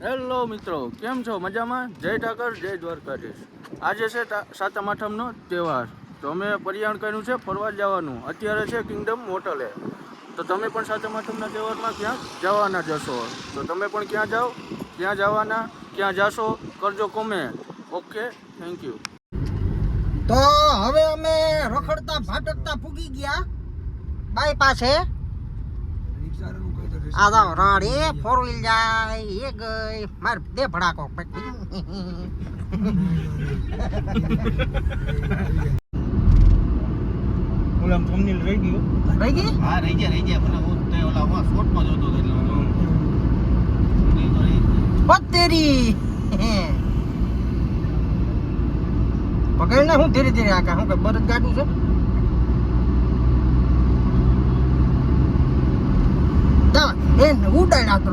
Hello મિત્રો, કેમ છો? મજામાં? જય ઠાકર, જય દ્વારકાધીશ. આજે છે સાતમ આઠમનો તહેવાર. તો અમે પરિયાણ કર્યું છે ફરવા જવાનું. અત્યારે છે કિંગડમ હોટલે. તો તમે પણ સાતમ આઠમના તહેવારમાં ક્યાં જવાના જશો? તો તમે પણ ક્યાં જાઓ, ક્યાં જવાના, ક્યાં જાશો, કરજો કોમેન્ટ. Okay, thank you. તો હવે અમે રખડતા ભાટકતા પૂગી ગયા બાઈ પાસે. આ જાવ રાડ એ ફોર વ્હીલ જાય એ ગઈ માર દે ભડાકો ઓલા થંબનેલ રહી ગયો. રહી ગઈ? હા રહી ગયા મને ઓલા હું શોર્ટમાં જોતો હતો એટલે પત્તેરી પકડ ને હું ધીરે ધીરે આકા હું કે બરદ ગાડું છે. ઉડાડ્યા તો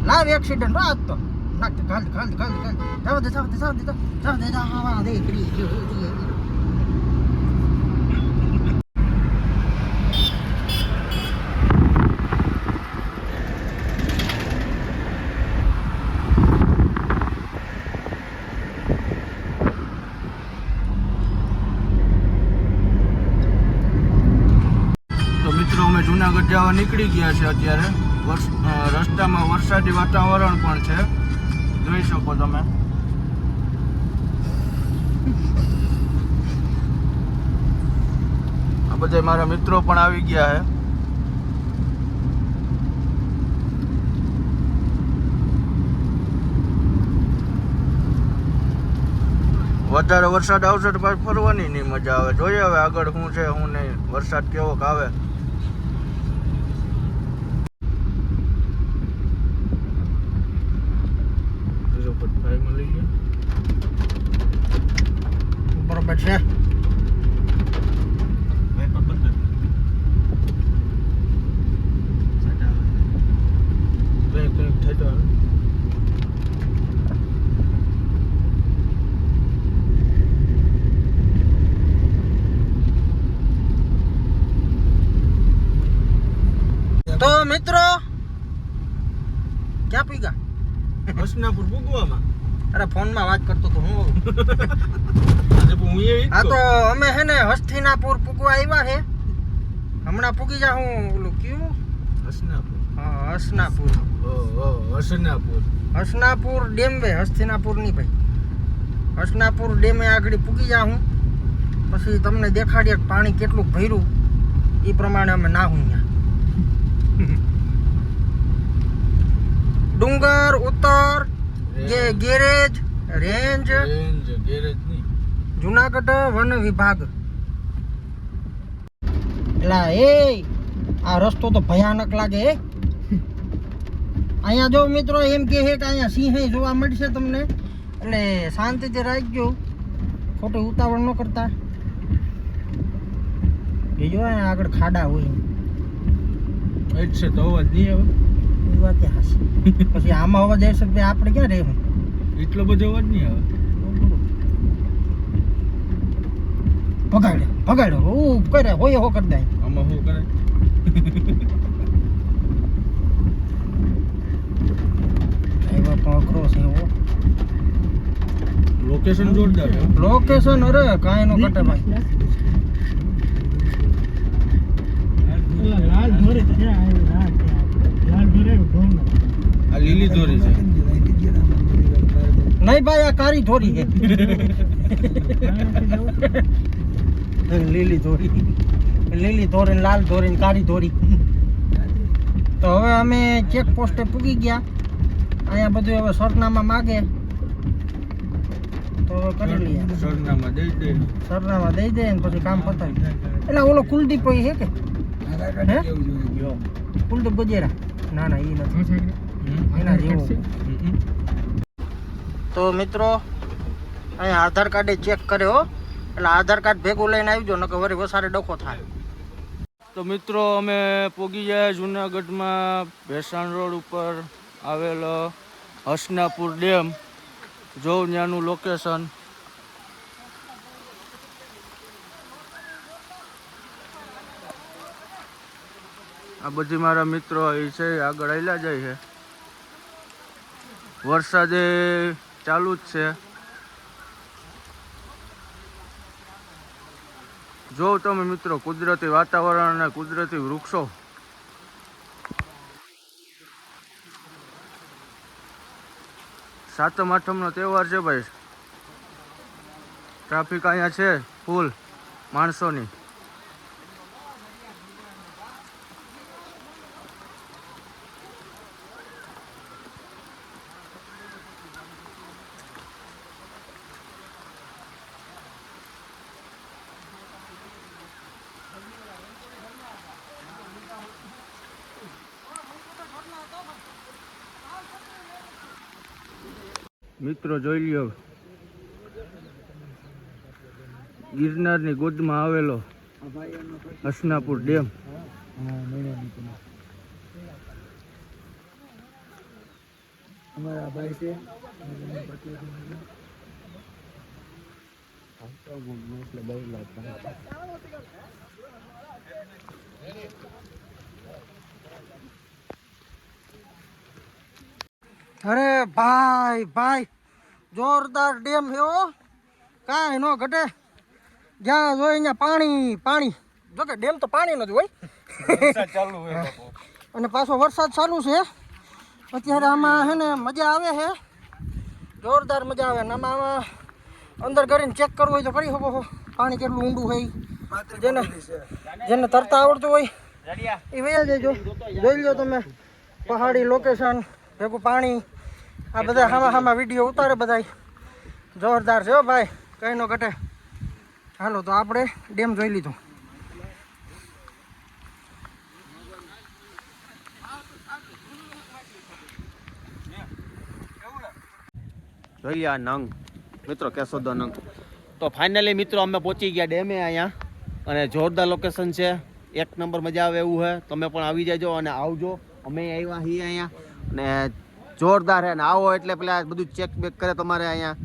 લાઈવ એક્સિડન્ટ રાત તો અમે જુનાગઢ જવા નીકળી ગયા છે. અત્યારે રસ્તામાં વરસાદી વાતાવરણ પણ છે, જોઈ શકો તમે. આ બધા મારા મિત્રો પણ આવી ગયા છે. વધારે વરસાદ આવશે તો પાછી ફરવાની નહીં મજા આવે. જોઈએ હવે આગળ શું છે શું નહીં, વરસાદ કેવોક આવે. બરોબર છે. તો મિત્રો ક્યાં પીગા? હસનાપુર પૂગવામાં. અરે ફોનમાં વાત કરતો તો હું. હા તો અમે હે ને હસ્તિનાપુર પૂગવા આવ્યા છે. હમણાં પૂગી જા હું ઓલું કયું હસનાપુર. હા હસનાપુર. હસનાપુર. હસનાપુર ડેમ વે હસ્તિનાપુર ની ભાઈ. હસનાપુર ડેમે આગળ પૂગી જા હું, પછી તમને દેખાડીએ પાણી કેટલું ભર્યું એ પ્રમાણે અમે નાહું ત્યાં. ડુંગર ઉત્તર જે ગેરેજ રેન્જ ગેરેજ ની જુનાગઢ વન વિભાગ. એલા એ આ રસ્તો તો ભયાનક લાગે હે. અહીંયા જો મિત્રો એમ કે છે કે અહીંયા સિંહ જોવા મળશે તમને, એટલે શાંતિથી રાખજો, ખોટી ઉતાવળ ન કરતા. એ જો અહીંયા આગળ ખાડા હોય છે તો અવાજ નહીં આવે. એ વાત હાસી. પછી આમાં અવાજ આવશે તો આપણે ક્યાં રહેવું? એટલો બધો અવાજ નહીં આવે. ભગાડ્યો કરે હોય હો કરી દે. આમાં શું કરે? એવા કોકરો છે એવો. લોકેશન જોરદાર છે. લોકેશન અરે કાંઈ નો કટે ભાઈ. આ લીલી દોરી છે. નહીં ભાઈ આ કારી ધોરી છે. લીલી ધોરી લાલ ધોરી કાળી ધોરી. તો હવે અમે ચેક પોસ્ટે પૂગી ગયા. અહીંયા બધું હવે સરનામા માગે તો કરી લઈએ. સરનામા દઈ દે ને પછી કામ પતાવી. એટલે ઓલો કુલદીપ હોય છે કે હે કુલદીપ ગજેરા? ના એ નથી એના જેવો. તો મિત્રો અહીંયા આધાર કાર્ડ ચેક કર્યો, એટલે આધાર કાર્ડ ભેગું લઈને આવજો, નકર વળી વસારે ડખો થાય. તો મિત્રો અમે પોગી ગયા જુનાગઢમાં ભેસાણ રોડ ઉપર આવેલો હસનાપુર ડેમ. જોઉં ત્યાંનું લોકેશન. આ બધી મારા મિત્રો એ છે આગળ આવેલા જાય છે. વરસાદે ચાલુ જ છે. જો તમે મિત્રો કુદરતી વાતાવરણ અને કુદરતી વૃક્ષો. સાતમ આઠમનો તહેવાર છે ભાઈ. ટ્રાફિક અહીંયા છે ફૂલ માણસોની. મિત્રો જોઈ લ્યો, ગિરનારની ગોદમાં આવેલો હસનાપુર ડેમ. અમારા ભાઈ છે અરે ભાઈ ભાઈ જોરદાર ડેમ છે હો, કાંઈ ન ઘટે. જ્યાં જોઈ ત્યાં પાણી પાણી. જો કે ડેમ તો પાણી નો જ હોય. અને પાછો વરસાદ ચાલુ છે અત્યારે. આમાં છે ને મજા આવે છે, જોરદાર મજા આવે. અને આમાં અંદર કરીને ચેક કરવું હોય તો કરી શકો છો પાણી કેટલું ઊંડું હોય. જેને તરતા આવડતું હોય એ વયા જજો. જોઈ લો તમે પહાડી લોકેશન ભેગું પાણી. આ બધા હામાં વિડીયો ઉતારે બધા. જોરદાર છે હો ભાઈ, કંઈ નો ઘટે. હાલો તો આપણે ડેમ જોઈ લીધો. જોઈએ આ નંગ મિત્રો, કેશોદ નંગ. તો ફાઇનલી મિત્રો અમે પહોંચી ગયા ડેમે અહીંયા, અને જોરદાર લોકેશન છે, એક નંબર મજા આવે એવું છે. તમે પણ આવી જાજો અને આવજો. અમે આવ્યા છીએ અહીંયા અને જોરદાર છે. ને આવો એટલે પેલા બધું ચેક બેક કરે તમારે અહીંયા.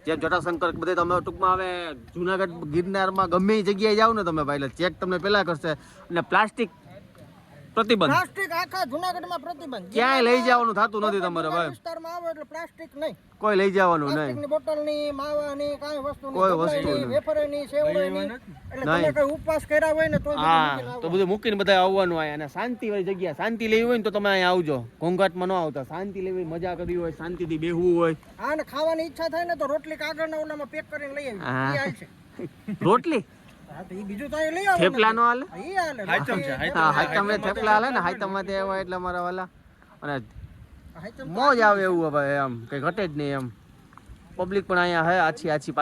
જેમ જટાશંકર બધે તમે ટૂંકમાં હવે જુનાગઢ ગિરનારમાં ગમે એ જગ્યાએ જાઓ ને તમે ભાઈ, એટલે ચેક તમને પહેલાં કરશે. અને પ્લાસ્ટિક પ્રતિબંધ, પ્લાસ્ટિક આખા જુનાગઢમાં પ્રતિબંધ. ક્યાંય લઈ જવાનું થતું નથી તમારે ભાઈ. વિસ્તારમાં આવો એટલે પ્લાસ્ટિક નહીં, કોઈ લઈ જવાનું નહીં. પ્લાસ્ટિકની બોટલની, માવાની કાંઈ વસ્તુ નહીં, કોઈ વસ્તુ નહીં. વેફરની, સેવડાની. એટલે તમે કોઈ ઉપવાસ કર્યા હોય ને તો હા, તો બધું મૂકીને બધા આવવાનું હોય. અને શાંતિ વાળી જગ્યા, શાંતિ લેવી હોય ને તો તમે અહીંયા આવજો. ઘોંઘાટમાં ન આવતા. શાંતિ લેવી, મજા કરવી હોય, શાંતિથી બેહવું હોય. હા, ને ખાવાની ઈચ્છા થાય ને તો રોટલી કાગળના ઓલામાં પેક કરીને લઈ આવી. હા. ઈ હાલ છે. રોટલી હા, તો ઈ બીજું તો અહીં લઈ આવો. થેપલા નો હાલે. ઈ હાલે. હા, હાઈતમ થેપલા હાલે ને, હાઈતમ માં હોય એટલે મારા વાલા. અને હાઈતમ મોજ આવે એવું ભાઈ, એમ કઈ ઘટે જ નહીં. એમ પબ્લિક પણ અહીંયા હે આછી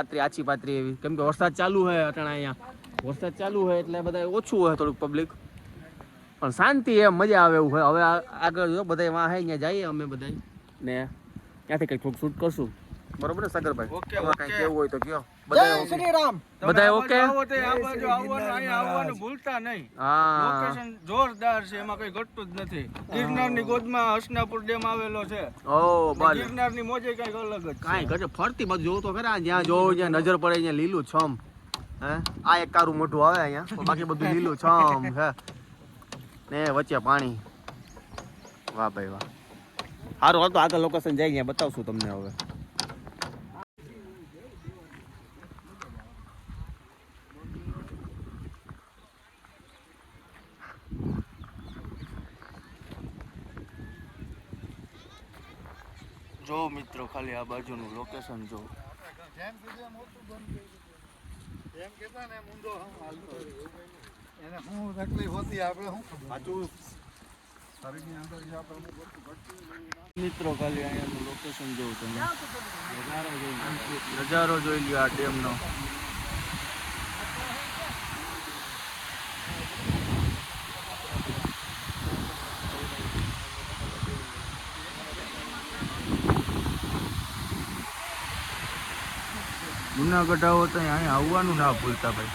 પાત્રી એવી. કેમ કે વરસાદ ચાલુ હોય અટાણા અહીંયા, વરસાદ ચાલુ હોય એટલે બધા ઓછું હોય થોડુંક પબ્લિક, પણ શાંતિ એમ મજા આવે એવું હોય. હવે આગળ જો બધા વાં હે ત્યાં જઈએ અમે બધા, ને ત્યાંથી કંઈક થોડુંક શૂટ કરશું. બરોબર ને સાગરભાઈ? ઓકે, હવે ઓકે. કંઈ કેવું હોય તો કયો. જય બધા શ્રી રામ. બધા ઓકે? આ બાજુ આવવાનું, અહીંયા આવવાનું ભૂલતા નહીં. હા, લોકેશન જોરદાર છે, એમાં કઈ ઘટતું જ નથી. ગિરનારની ગોદમાં હસનાપુર ડેમ આવેલો છે. ઓ બાલ ગિરનારની મોજે કઈક અલગ જ છે. કાંઈ ઘટે. ફરતી બાજુ જોવું તો ખરા, જ્યાં જોવું જ્યાં નજર પડે ત્યાં લીલું છમ. હે, આ એક કારું મોઢું આવે અહીંયા, બાકી બધું લીલું છમ હે. ને વચ્ચે પાણી. વાહ ભાઈ વાહ. સારું, હાલ તો આગળ લોકેશન જાય ત્યાં બતાવશું તમને. હવે જો મિત્રો ખાલી આ બાજુનું લોકેશન જો. મિત્રો ખાલી અહીંયાનું લોકેશન જોઉં તમે, નજારો જોઈ લ્યો આ ડેમનો. જુનાગઢ આવો તો અહીંયા આવવાનું ના ભૂલતા ભાઈ.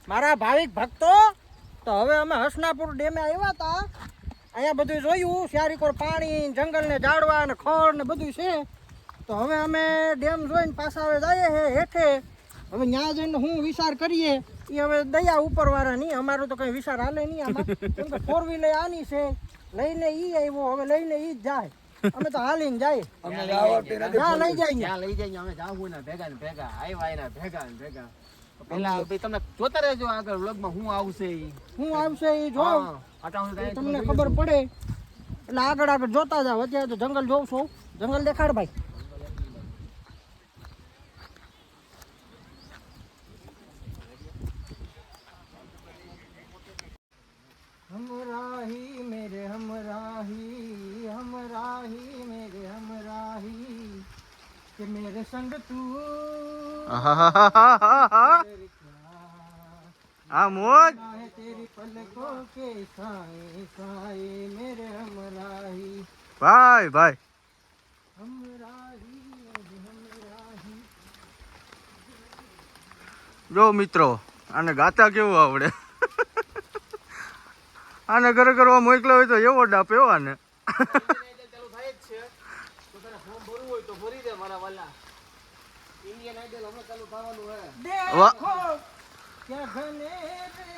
મારા ભાવિક ભક્તો, તો હવે અમે હસનાપુર ડેમે આવ્યા હતા. અહીંયા બધું જોયું, ચારીકોર પાણી, જંગલ ને ઝાડવા ને ખડ ને બધું છે. તો હવે અમે ડેમ જોઈને પાછા હવે જઈએ છે હેઠે. હવે ત્યાં જઈને હું વિચાર કરીએ એ હવે દયા ઉપરવાળાની, અમારો તો કઈ વિચાર હાલે નહીં આમાં. કેમ કે 4 વ્હીલર આની છે, લઈને ઈ આવ્યો, હવે લઈને ઈ જ જાય. અમે તો હાલીને જાય, જ્યાં લઈ જાય ક્યાં લઈ જઈએ અમે જાવું ને ભેગા આવ્યા એના ભેગા પેલા ભાઈ તમને જોતા રહેજો આગળ વ્લોગમાં હું આવશે ઈ. હું આવશે એ જો હા, અટાણું થાય તમને ખબર પડે એટલે આગળ જોતા જાવ. અત્યારે તો જંગલ જોઉં છું, જંગલ દેખાડ ભાઈ. हमराही मेरे हमराही हमराही मेरे हमराही कि मेरे संग तू આ મોજ है तेरी पलकों के साए साए मेरे हमराही ભાઈ ભાઈ. हमराही मेरे हमराही. જો મિત્રો, આને ગાતા કેવું આવડે. આને ઘરે કરવા મોકલ્યો હોય તો એવો ડાપ એવો આને. ચાલુ થાય જ છે તો તારે ફોર્મ ભરવું હોય તો ભરી દે મારા વાલા. ઇન્ડિયન આઈડલ હમણાં ચાલુ થવાનું હે. देखो क्या घने रे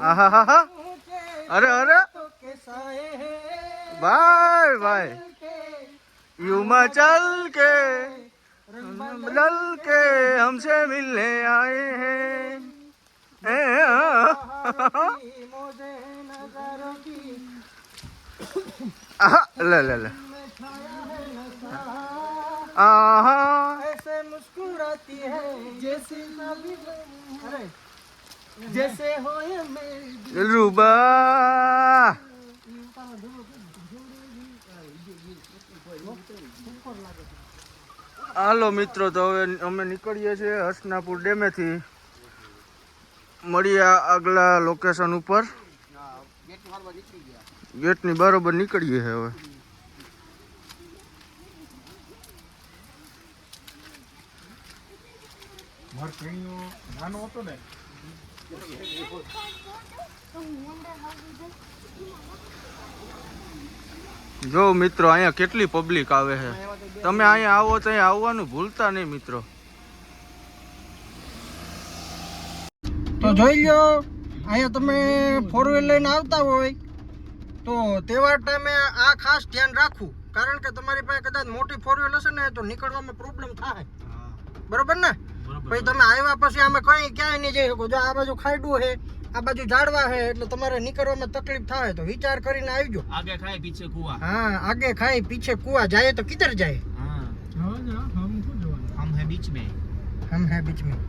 આહાહા. ऊंचे અરે અરે तो के साए हैं ભાઈ ભાઈ. के यूं मचल के बदल के हमसे मिलने आए हैं. की मोजे नजारों की आहा, ले ले ले. में छाया है नशा आहा ऐसे मुस्कुराती है जैसे कभी अरे जैसे हो ये मेरी रूबा. હાલો મિત્રો, તો હવે અમે નીકળીએ છીએ હસનાપુર ડેમેથી. મળીએ આગલા લોકેશન ઉપર. ગેટ મારવા નીકળી ગયા. ગેટની બરોબર નીકળીએ છે હવે. જો મિત્રો, અહીંયા કેટલી પબ્લિક આવે છે. તમે અહીંયા આવો તો અહીંયા આવવાનું ભૂલતા નહીં મિત્રો. તો જોઈ લ્યો, અહીંયા તમે 4 વ્હીલર લઈને આવતા હોય તો તહેવાર ટાઈમે આ ખાસ ધ્યાન રાખવું. કારણ કે તમારી પાસે કદાચ મોટી 4 વ્હીલર હશે ને તો નીકળવામાં પ્રોબ્લેમ થાય. બરોબર ને? પછી તમે આવ્યા પછી અમે કઈ ક્યાંય નહીં જઈ શકો. જો આ બાજુ ખાડું છે, આ બાજુ ઝાડવા છે, એટલે તમારે નીકળવામાં તકલીફ થાય. તો વિચાર કરીને આવજો. આગે ખાય પીછે કુવા. हाँ आगे खाए पीछे कुआ, जाए तो किधर जाए? हाँ हम है बीच में. हम है बीच में.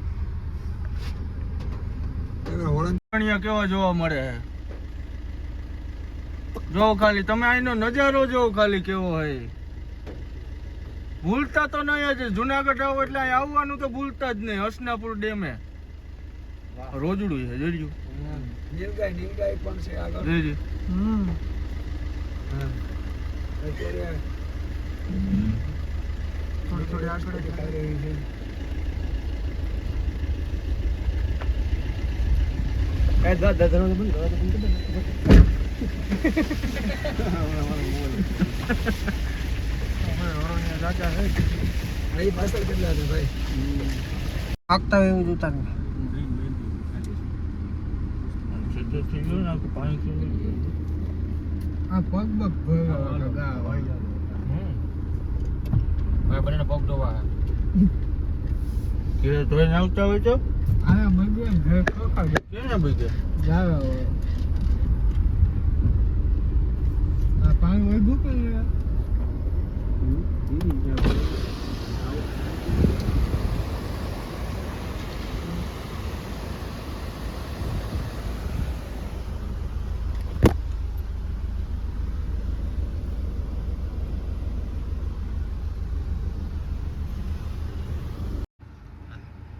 અહીંયા કેવા જોવા મળે છે. જો ખાલી તમે અહીંનો નજારો જો ખાલી કેવો હોય. ભૂલતા તો નહીં જ. જુનાગઢ આવો એટલે અહીં આવવાનું તો ભૂલતા જ નહીં. હસનાપુર ડેમે રોજડું છે. જોજો નીલગાય પણ છે આગળ. જોજો. थोड़ी आगे દેખાઈ રહી છે. અહીં પાછળ કેટલા છે ભાઈ? આગતા હોય એવું જોતા નહીં. આ પગ બનેને પગ ધોવા. કે ધોઈને આવતા હોય તો આ મગવે ઘર ખોખાડે કેને ભાઈ જાવે હવે. આ પાણી હોય ભૂકે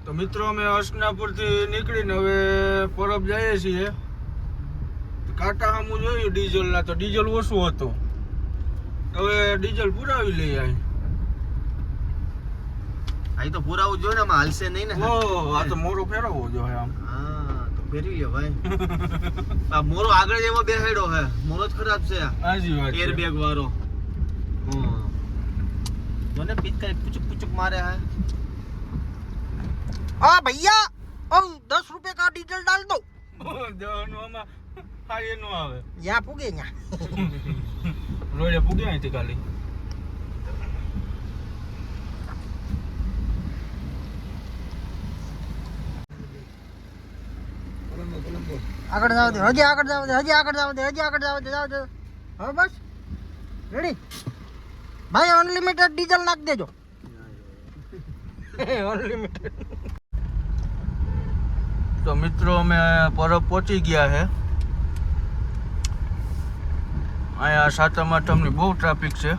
તો મિત્રો, અમે હસનાપુરથી નીકળીને હવે પરબ જઈએ છીએ. કાંટા સામું જોયું ડીઝલના, તો ડીઝલ ઓછું હતું. હવે ડીઝલ પુરાવી લઈએ અહીં. અહીં તો પુરાવું જોઈએ ને, આમાં હાલશે નહીં ને. ઓહ, આ તો મોરો ફેરવવો જોઈએ આમ. હા તો ફેરવી લ્યો ભાઈ. આ મોરો આગળ એવો બેહાડ્યો હે. મોરો જ ખરાબ છે. હાજી વાત છે. એરબેગ વાળો. જોને પિચકારી પુચુક પુચુક મારે હે हाँ भैया अब 10 रुपए का डीजल डाल दो જવાનું આમાં હારી નો આવે यहाँ पुगे यहाँ રોડે પૂગ્યા અહીંથી ખાલી આગળ જાવ દે હજી આગળ જાવ દે હજી આગળ જાવ દે હજી આગળ જાવ દે જાવ દે હવે બસ રેડી ભાઈ અનલિમિટેડ ડીઝલ નાખ દેજો અનલિમિટેડ તો મિત્રો અમે પરબ પહોંચી ગયા છે અહીંયા સાતમ આઠમની બહુ ટ્રાફિક છે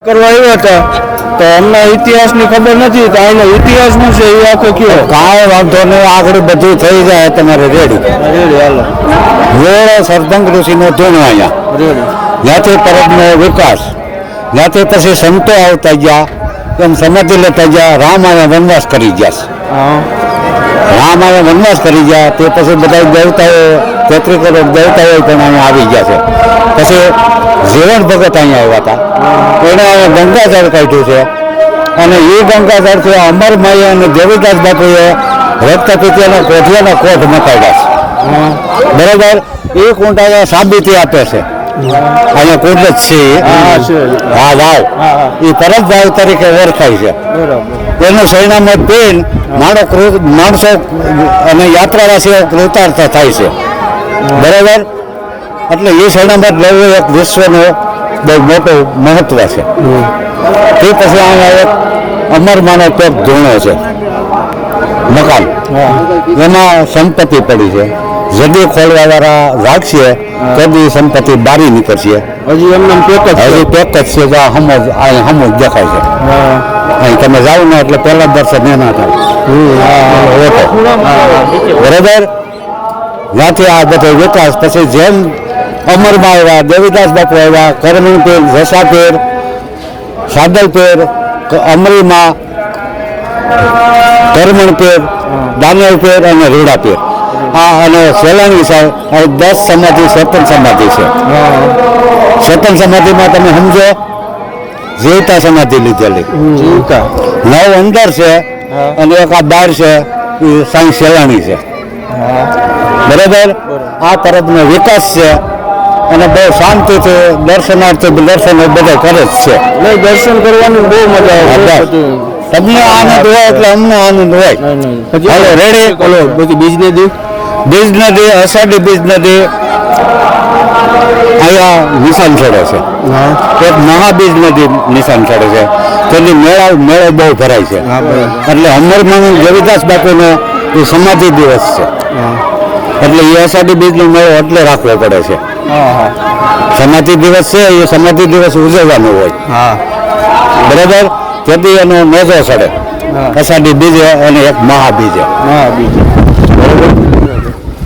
કરવા આવ્યા હતા તો અમને ઇતિહાસની ખબર નથી તો આનો ઇતિહાસ શું છે એ આખો કયો કાંઈ વાંધો નહીં આગળ બધું થઈ જાય તમારે રેડી રેડી હાલો વેળ સરદંગ ઋષિનો ધૂણો અહીંયા રેડી જ્યાંથી પરબનો વિકાસ જ્યાંથી પછી સંતો આવતા ગયા એમ સમાધિ લેતા ગયા રામ અહીંયા વનવાસ કરી ગયા હા રામ અહીંયા વનવાસ કરી ગયા તે પછી બધા દેવતાઓ 33 કરોડ દેવતાઓ પણ અહીંયા આવી ગયા છે પછી જીવન ભગત અહીંયા આવ્યા હતા એણે અહીંયા ગંગાજળ કાઢ્યું છે અને એ ગંગાજળથી અમરમાઈ અને દેવીદાસ બાપુએ રક્તપિત્તના કોઠિયાના કોઠ મટાડ્યા છે બરાબર એ કુંડ અહીંયા સાબિતી આપે છે અહીંયા કુંડ જ છે હા વાવ એ પરત વાવ તરીકે ઓળખાય છે એનું પરિણામ પેન માણસો અને યાત્રાવાસીઓ કૃતાર્થ થાય છે બરાબર એટલે એ શરણામત લેવું એક વિશ્વનો બહુ મોટું મહત્વ છે તે પછી અહીંયા એક અમરમાનો પેક ધૂણો છે મકાન એમાં સંપત્તિ પડી છે જદી ખોલવાવાળા વાગશે તેથી સંપત્તિ બારી નીકળશે હજી એમને પેક જ હજી પેક જ છે જો હમ જ દેખાય છે અહીં તમે જાઓ ને એટલે પહેલા દર્શન એના થાય બરાબર ત્યાંથી આ બધો વિકાસ પછી જેમ અમરમાં આવ્યા દેવીદાસ બાપુ આવ્યા કરમણ પેર જસા પેર સાદલ પેર અમરીમાં કરમણ પેર દાનેલ પેર અને રીડા પેર આ અને સેલાણી સાહેબ 10 સમાધિ સતન સમાધિ છે સતન સમાધિમાં તમે સમજો જીવતા સમાધિ લીધેલી જીવતા 9 અંદર છે અને એક આ 12 છે એ સાંઈ સેલાણી છે બરાબર આ પરબનો વિકાસ છે અને બહુ શાંતિથી દર્શનાર્થી દર્શન બધા કરે જ છે નહીં દર્શન કરવાની બહુ મજા આવે તમને આનંદ હોય એટલે અમને આનંદ હોય હાલો રેડી બોલો બધી બીજ નદી બીજ નદી અષાઢી બીજ નદી અહીંયા નિશાન ચડે છે એક મહાબીજ નદી નિશાન ચડે છે તેની મેળો બહુ ભરાય છે એટલે અમરમાનું દેવીદાસ બાપુનો એ સમાધિ દિવસ છે એટલે એ અષાઢી બીજનો મેળો એટલે રાખવો પડે છે સમાધિ દિવસ છે એ સમાધિ દિવસ ઉજવવાનો હોય બરાબર તેથી એનો મેજો ચડે અષાઢી બીજે અને એક મહાબીજે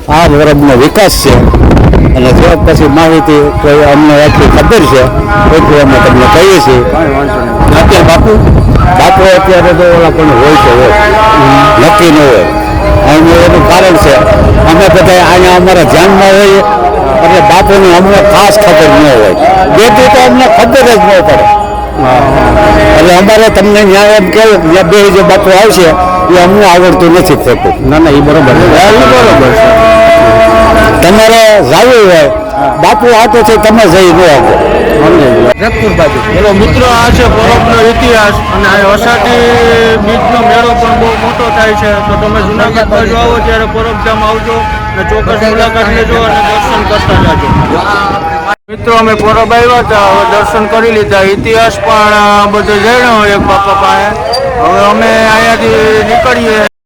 આ પરબનો વિકાસ છે અને જે પછી માહિતી કોઈ અમને એટલી ખબર છે એટલું અમે તમને કહીએ છીએ અત્યારે બાપુ અત્યારે તો ઓલા પણ હોય છે હોય નક્કી ન હોય એનું એનું કારણ છે અમે બધા અહીંયા અમારા ધ્યાનમાં હોઈએ એટલે બાપુની અમને ખાસ ખબર ન હોય બેથી તો અમને ખબર જ ન પડે એટલે અમારે તમને ન્યાય એમ કહેવું કે બે જે બાપુ આવશે એ અમને આવડતું નથી ખોટું ના એ બરોબર બરોબર છે તમારે જવું હોય બાપુ હાથેથી તમે જઈ ન આવો જગપુર બાજુ બોલો મિત્રો આ છે પરબનો ઇતિહાસ અને આ અષાઢી બીજનો મેળો પણ બહુ મોટો થાય છે તો તમે જુનાગઢ બાજુ આવો ત્યારે પરબધામ આવજો અને ચોક્કસ મુલાકાત લેજો અને દર્શન કરતા જાજો. મિત્રો અમે પરબ આવ્યા હતા, હવે દર્શન કરી લીધા, ઇતિહાસ પણ બધો જાણ્યો એક બાપા પાસે. હવે અમે અહીંયાથી નીકળીએ